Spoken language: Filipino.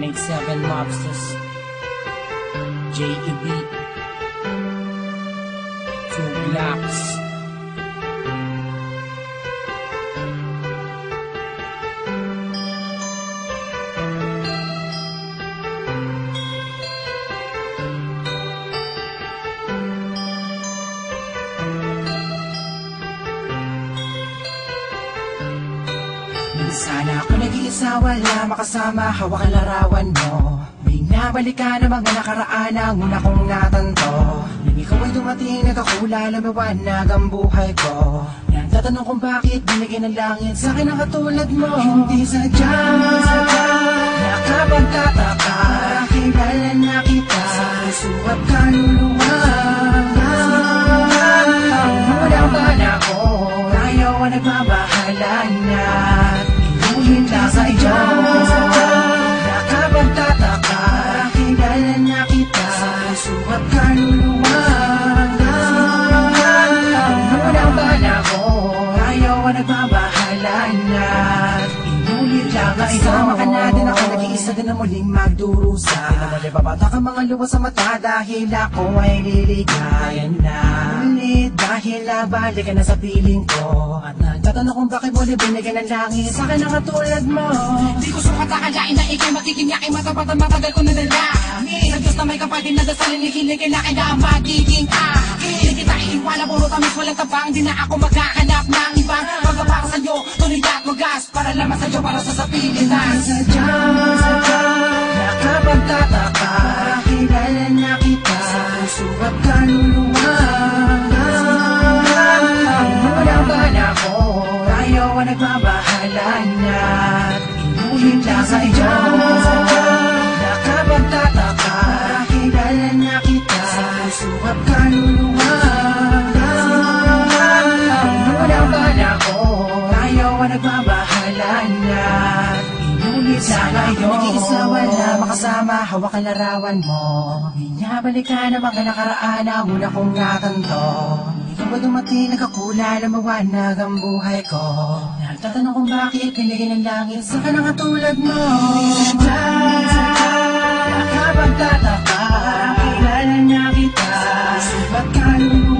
187 Mobsters, J.E.B. 2 Blocks. Sana ako nag-iisa, wala makasama, hawak ang larawan mo. Binabalik ka na mga nakaraan ang una kong natanto. Nang ikaw ay dumating, nagkakula, lumiwanag ang buhay ko. Nagtatanong kung bakit binigyan ng langit sa akin ang katulad mo. Hindi sadya, nakapagtataka, kilala na kita sa puso at kaluluwa. Unang bala ko, ayaw ang nagmamahalan na inuhin lang sa iyo. Nakapagtataka, kilala na kita sa puso at kaluluwa. Unang bala ko, ayaw ang nagmamahalan na inulit lang sa iyo. Isama ka natin, ako nag-iisa din na muling magdurusa. Pinamuli babata ka mga luwa sa mata dahil ako ay liligayan na ulit. Dahil nabalik ka na sa piling ko at nagtatanong kung bakit muli binigyan ng langit sa akin ang katulad mo. Di ko sukat akalain na ikay magiging yakin, matapat at matagal ko na dalangin. Sa Diyos na may kapatid na dasalin, hiling kailangan na magiging akin. Di kita iiwala, puro tamis, walang tabang. Di na ako maghahanap ng ibang magkapara sa'yo, tuloy at magas para lamang sa'yo, para sa sapitin na sadya, nakapagtataka, kilala na kita sa puso at kaluluwa. Unang bala ko, ayaw ang nagmamahalan na inuhin lang sa iyo. Nakapagtataka, kilala na kita sa puso at kaluluwa. Unang bala ko, ayaw ang nagmamahalan na inulit lang iyo. Nag-iisa, wala makasama, hawak ang larawan mo. Binabalik ka na mga nakaraan ang una kong natanto. Ikaw ba dumating, nagkakula, lumawanag ang buhay ko. Nagtatanong kung bakit binigyan ng langit sa akin ang katulad mo. Sadya, nakapagtataka, kilala na kita sa puso at kaluluwa.